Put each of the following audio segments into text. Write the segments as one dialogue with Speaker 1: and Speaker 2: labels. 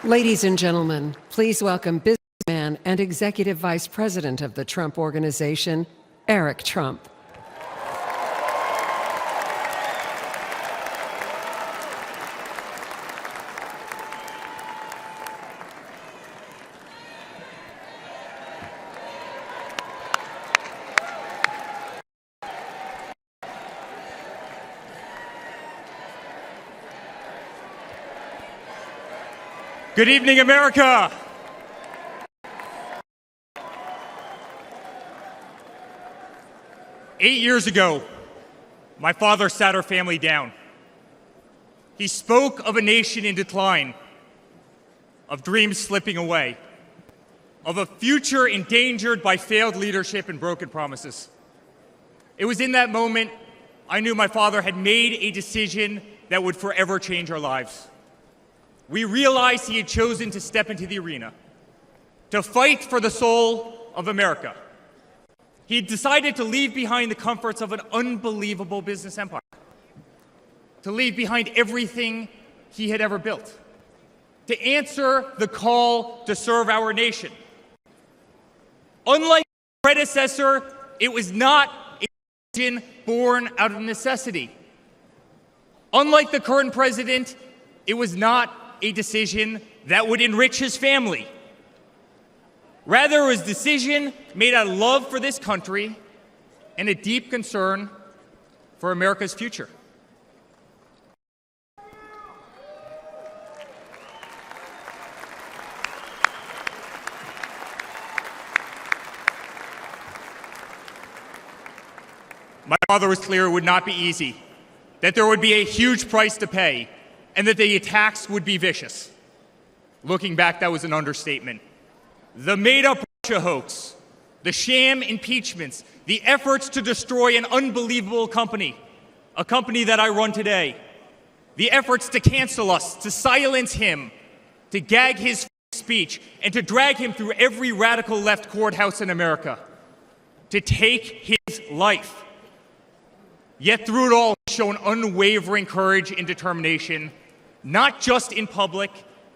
Speaker 1: Ladies and gentlemen, please welcome businessman and Executive Vice President of the Trump Organization, Eric Trump.
Speaker 2: Good evening, America. Eight years ago, my father sat our family down. He spoke of a nation in decline, of dreams slipping away, of a future endangered by failed leadership and broken promises. It was in that moment I knew my father had made a decision that would forever change our lives. We realized he had chosen to step into the arena, to fight for the soul of America. He had decided to leave behind the comforts of an unbelievable business empire, to leave behind everything he had ever built, to answer the call to serve our nation. Unlike his predecessor, it was not a decision born out of necessity. Unlike the current president, it was not a decision that would enrich his family. Rather, it was a decision made out of love for this country and a deep concern for America's future. My father was clear it would not be easy, that there would be a huge price to pay, and that the attacks would be vicious. Looking back, that was an understatement. The made-up Russia hoax, the sham impeachments, the efforts to destroy an unbelievable company, a company that I run today, the efforts to cancel us, to silence him, to gag his speech, and to drag him through every radical left courthouse in America, to take his life. Yet through it all, he's shown unwavering courage and determination, not just in public,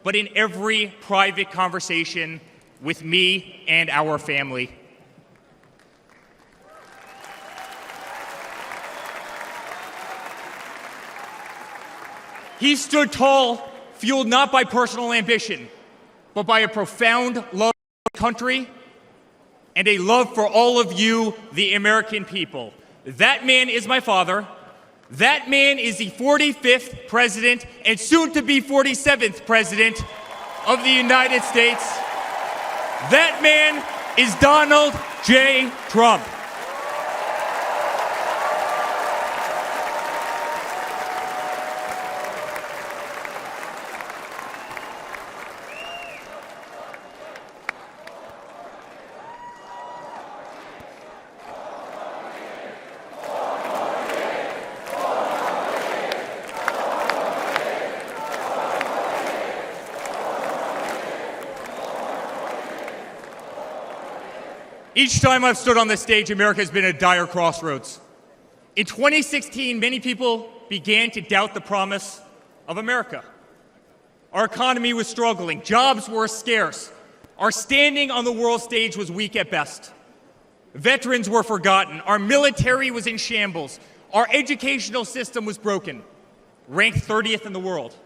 Speaker 2: but in every private conversation with me and our family. He stood tall, fueled not by personal ambition, but by a profound love for the country and a love for all of you, the American people. That man is my father. That man is the 45th president and soon to be 47th president of the United States. That man is Donald J. Trump. Each time I've stood on this stage, America has been at a dire crossroads. In 2016, many people began to doubt the promise of America. Our economy was struggling, jobs were scarce, our standing on the world stage was weak at best. Veterans were forgotten, our military was in shambles, our educational system was broken, ranked 30th in the world.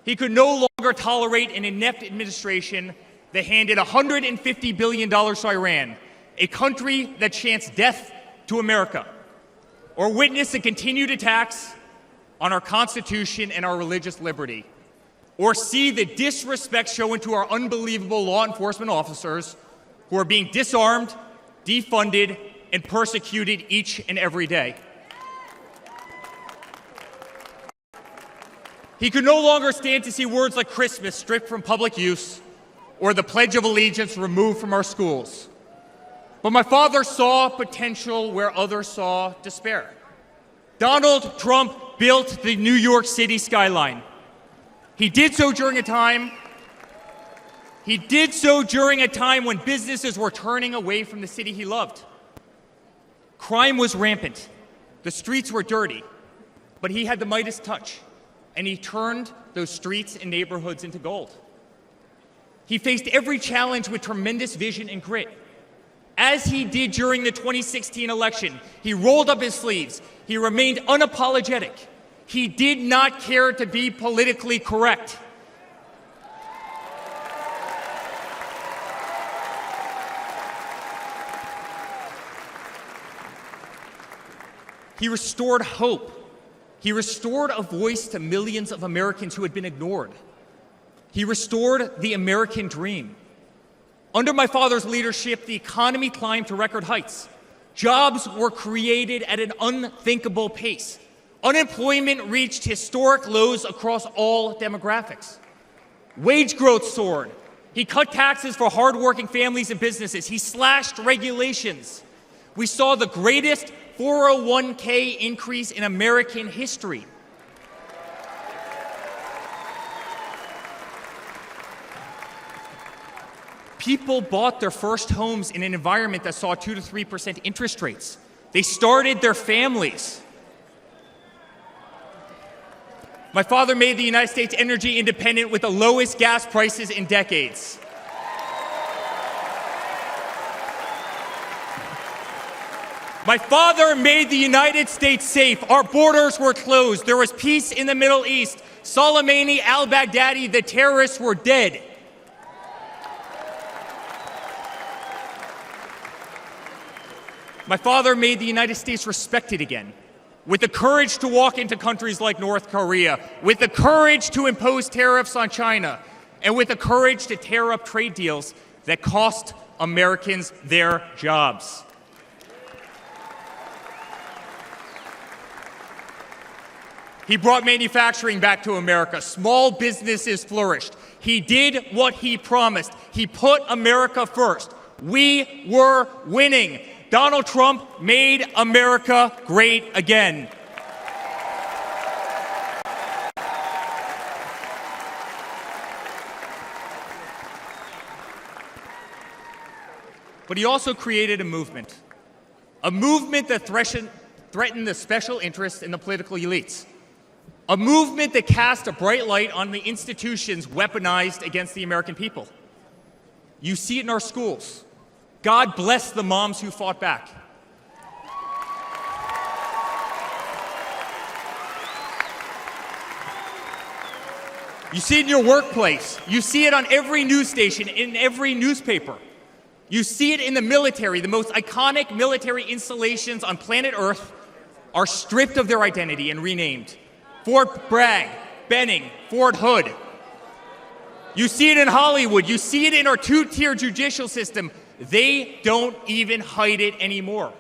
Speaker 2: He could no longer tolerate an inept administration that handed $150 billion to Iran, a country that chants death to America, or witness the continued attacks on our Constitution and our religious liberty, or see the disrespect shown to our unbelievable law enforcement officers who are being disarmed, defunded, and persecuted each and every day. He could no longer stand to see words like Christmas stripped from public use, or the Pledge of Allegiance removed from our schools. But my father saw potential where others saw despair. Donald Trump built the New York City skyline. He did so during a time when businesses were turning away from the city he loved. Crime was rampant. The streets were dirty. But he had the Midas touch, and he turned those streets and neighborhoods into gold. He faced every challenge with tremendous vision and grit. As he did during the 2016 election, he rolled up his sleeves. He remained unapologetic. He did not care to be politically correct. He restored hope. He restored a voice to millions of Americans who had been ignored. He restored the American dream. Under my father's leadership, the economy climbed to record heights. Jobs were created at an unthinkable pace. Unemployment reached historic lows across all demographics. Wage growth soared. He cut taxes for hardworking families and businesses. He slashed regulations. We saw the greatest 401k increase in American history. People bought their first homes in an environment that saw 2 to 3% interest rates. They started their families. My father made the United States energy independent with the lowest gas prices in decades. My father made the United States safe. Our borders were closed. There was peace in the Middle East. Soleimani, al-Baghdadi, the terrorists were dead. My father made the United States respected again, with the courage to walk into countries like North Korea, with the courage to impose tariffs on China, and with the courage to tear up trade deals that cost Americans their jobs. He brought manufacturing back to America. Small businesses flourished. He did what he promised. He put America first. We were winning. Donald Trump made America great again. But he also created a movement that threatened the special interests in the political elites. A movement that cast a bright light on the institutions weaponized against the American people. You see it in our schools. God bless the moms who fought back. You see it in your workplace. You see it on every news station, in every newspaper. You see it in the military. The most iconic military installations on planet Earth are stripped of their identity and renamed. Fort Bragg, Benning, Fort Hood. You see it in Hollywood. You see it in our two-tier judicial system. They don't even hide it anymore.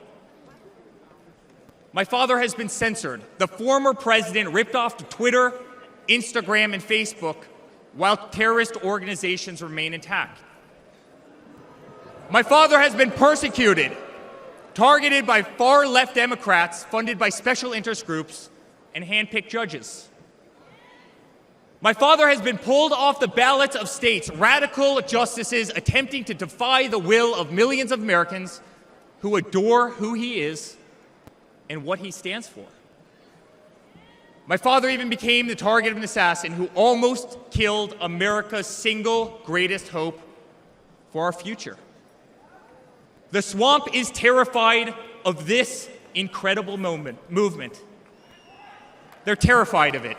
Speaker 2: My father has been censored. The former president ripped off Twitter, Instagram, and Facebook while terrorist organizations remain intact. My father has been persecuted, targeted by far-left Democrats, funded by special interest groups, and hand-picked judges. My father has been pulled off the ballots of states, radical justices attempting to defy the will of millions of Americans who adore who he is and what he stands for. My father even became the target of an assassin who almost killed America's single greatest hope for our future. The swamp is terrified of this incredible movement. They're terrified of it.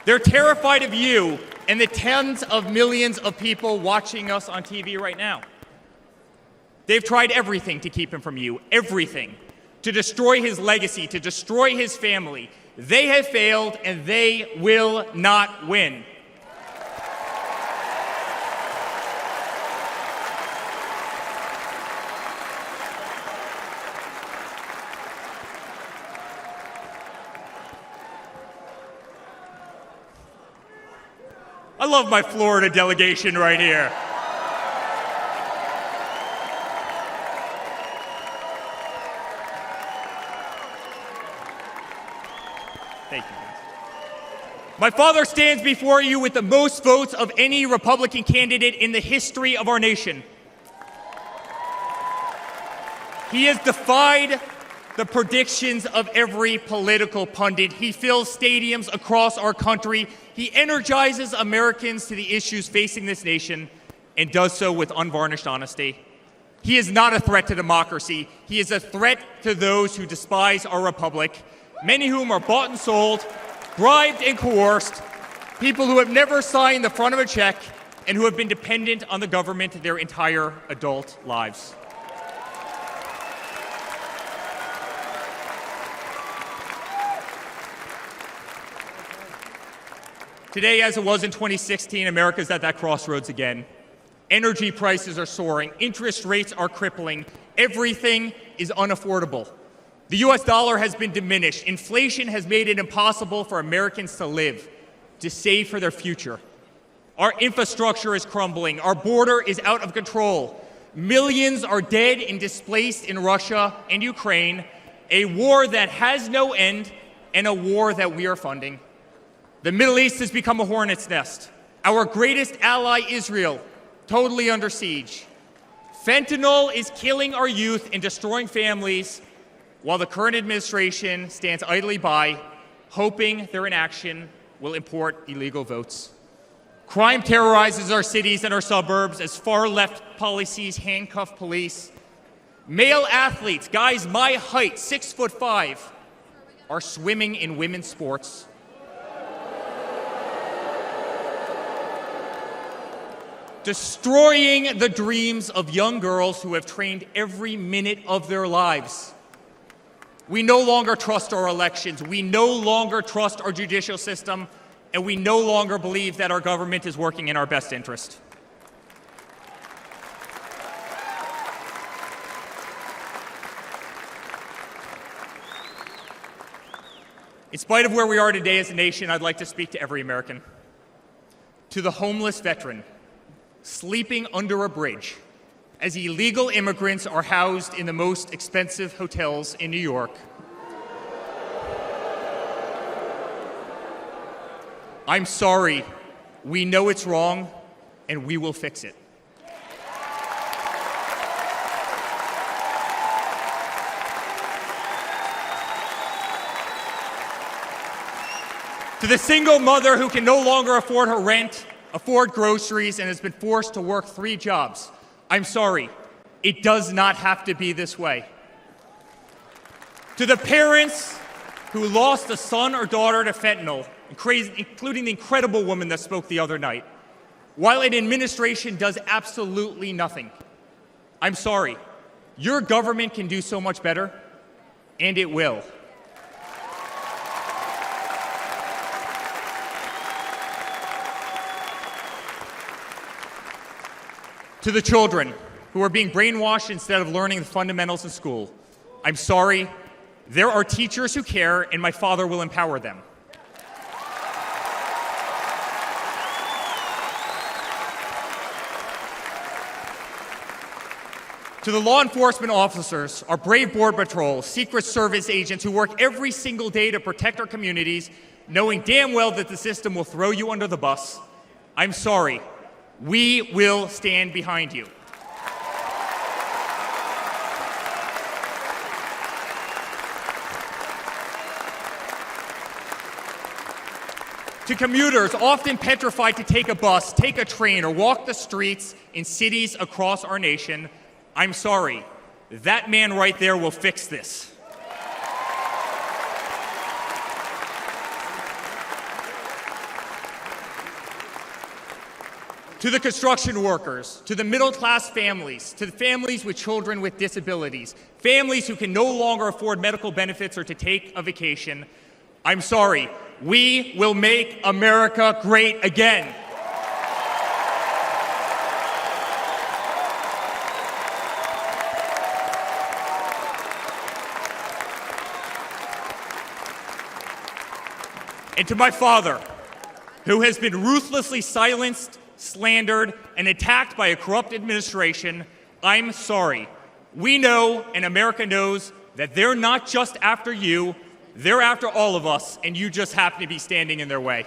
Speaker 2: They're terrified of you and the tens of millions of people watching us on TV right now. They've tried everything to keep him from you, everything, to destroy his legacy, to destroy his family. They have failed, and they will not win. I love my Florida delegation right here. Thank you, guys. My father stands before you with the most votes of any Republican candidate in the history of our nation. He has defied the predictions of every political pundit. He fills stadiums across our country. He energizes Americans to the issues facing this nation and does so with unvarnished honesty. He is not a threat to democracy. He is a threat to those who despise our republic, many whom are bought and sold, bribed and coerced, people who have never signed the front of a check and who have been dependent on the government their entire adult lives. Today, as it was in 2016, America is at that crossroads again. Energy prices are soaring, interest rates are crippling, everything is unaffordable. The US dollar has been diminished, inflation has made it impossible for Americans to live, to save for their future. Our infrastructure is crumbling, our border is out of control. Millions are dead and displaced in Russia and Ukraine, a war that has no end and a war that we are funding. The Middle East has become a hornet's nest. Our greatest ally, Israel, totally under siege. Fentanyl is killing our youth and destroying families, while the current administration stands idly by, hoping their inaction will import illegal votes. Crime terrorizes our cities and our suburbs as far-left policies handcuff police. Male athletes, guys my height, 6'5", are swimming in women's sports. Destroying the dreams of young girls who have trained every minute of their lives. We no longer trust our elections, we no longer trust our judicial system, and we no longer believe that our government is working in our best interest. In spite of where we are today as a nation, I'd like to speak to every American. To the homeless veteran sleeping under a bridge as illegal immigrants are housed in the most expensive hotels in New York. I'm sorry. We know it's wrong, and we will fix it. To the single mother who can no longer afford her rent, afford groceries, and has been forced to work 3 jobs, I'm sorry. It does not have to be this way. To the parents who lost a son or daughter to fentanyl, including the incredible woman that spoke the other night, while an administration does absolutely nothing, I'm sorry. Your government can do so much better, and it will. To the children who are being brainwashed instead of learning the fundamentals in school, I'm sorry. There are teachers who care, and my father will empower them. To the law enforcement officers, our brave Border Patrol, Secret Service agents who work every single day to protect our communities, knowing damn well that the system will throw you under the bus, I'm sorry. We will stand behind you. To commuters often petrified to take a bus, take a train, or walk the streets in cities across our nation, I'm sorry. That man right there will fix this. To the construction workers, to the middle-class families, to the families with children with disabilities, families who can no longer afford medical benefits or to take a vacation, I'm sorry. We will make America great again. And to my father, who has been ruthlessly silenced, slandered, and attacked by a corrupt administration, I'm sorry. We know, and America knows, that they're not just after you, they're after all of us, and you just happen to be standing in their way.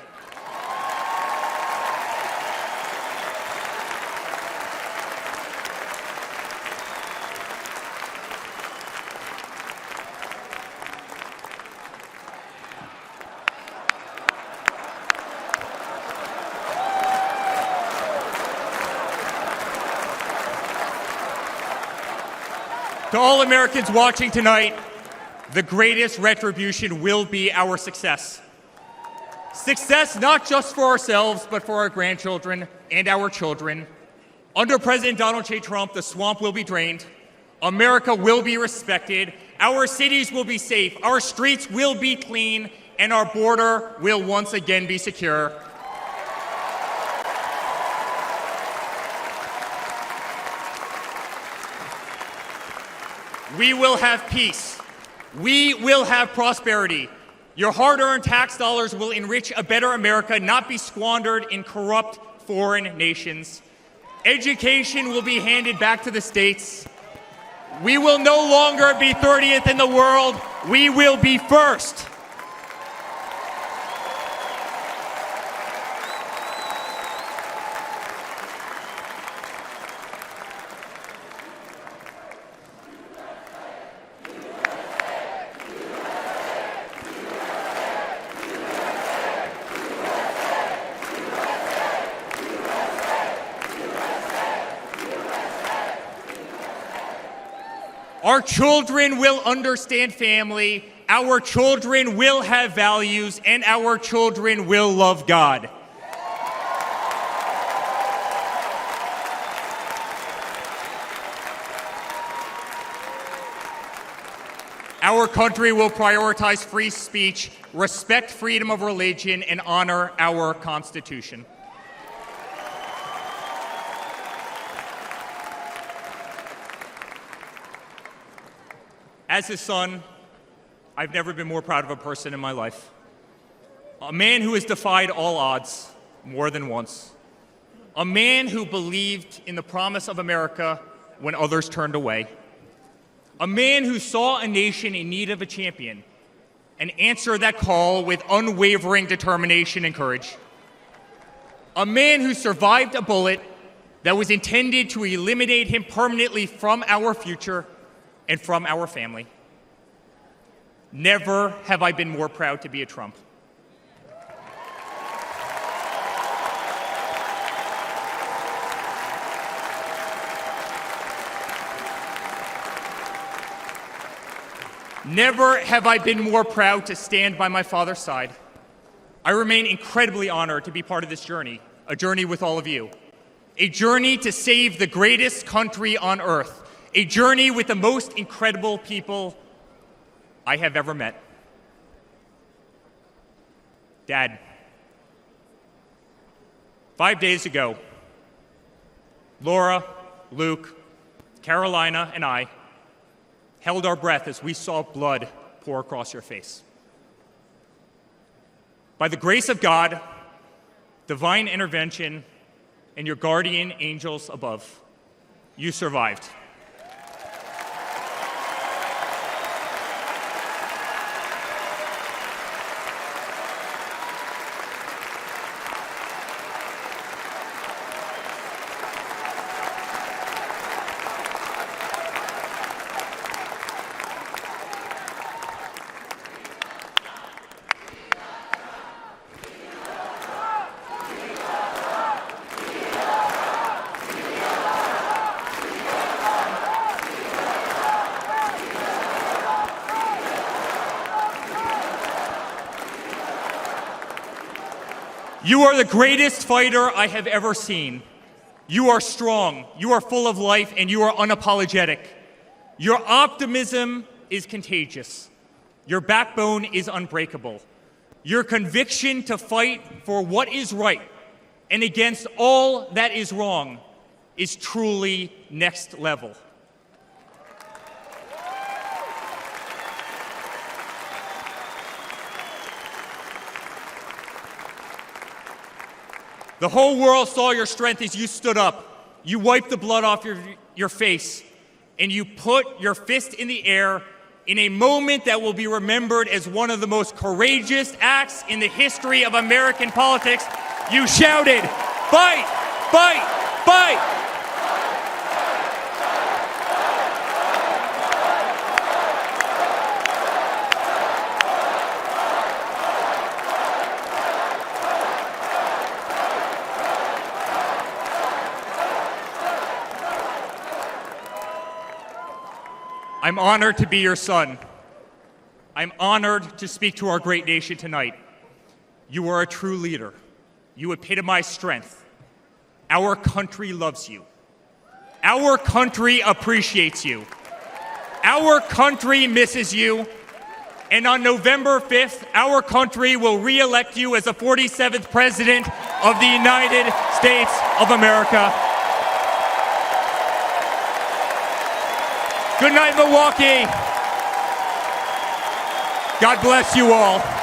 Speaker 2: To all Americans watching tonight, the greatest retribution will be our success. Success not just for ourselves, but for our grandchildren and our children. Under President Donald J. Trump, the swamp will be drained. America will be respected. Our cities will be safe. Our streets will be clean. And our border will once again be secure. We will have peace. We will have prosperity. Your hard-earned tax dollars will enrich a better America, not be squandered in corrupt foreign nations. Education will be handed back to the states. We will no longer be 30th in the world. We will be first. Our children will understand family, our children will have values, and our children will love God. Our country will prioritize free speech, respect freedom of religion, and honor our Constitution. As his son, I've never been more proud of a person in my life. A man who has defied all odds more than once. A man who believed in the promise of America when others turned away. A man who saw a nation in need of a champion and answered that call with unwavering determination and courage. A man who survived a bullet that was intended to eliminate him permanently from our future and from our family. Never have I been more proud to be a Trump. Never have I been more proud to stand by my father's side. I remain incredibly honored to be part of this journey, a journey with all of you, a journey to save the greatest country on earth, a journey with the most incredible people I have ever met. Dad, 5 days ago, Laura, Luke, Carolina, and I held our breath as we saw blood pour across your face. By the grace of God, divine intervention, and your guardian angels above, you survived. You are the greatest fighter I have ever seen. You are strong, you are full of life, and you are unapologetic. Your optimism is contagious. Your backbone is unbreakable. Your conviction to fight for what is right and against all that is wrong is truly next level. The whole world saw your strength as you stood up. You wiped the blood off your face, and you put your fist in the air in a moment that will be remembered as one of the most courageous acts in the history of American politics. You shouted, "Fight! Fight! Fight!" I'm honored to be your son. I'm honored to speak to our great nation tonight. You are a true leader. You epitomize strength. Our country loves you. Our country appreciates you. Our country misses you. And on November 5th, our country will re-elect you as the 47th President of the United States of America. Good night, Milwaukee. God bless you all.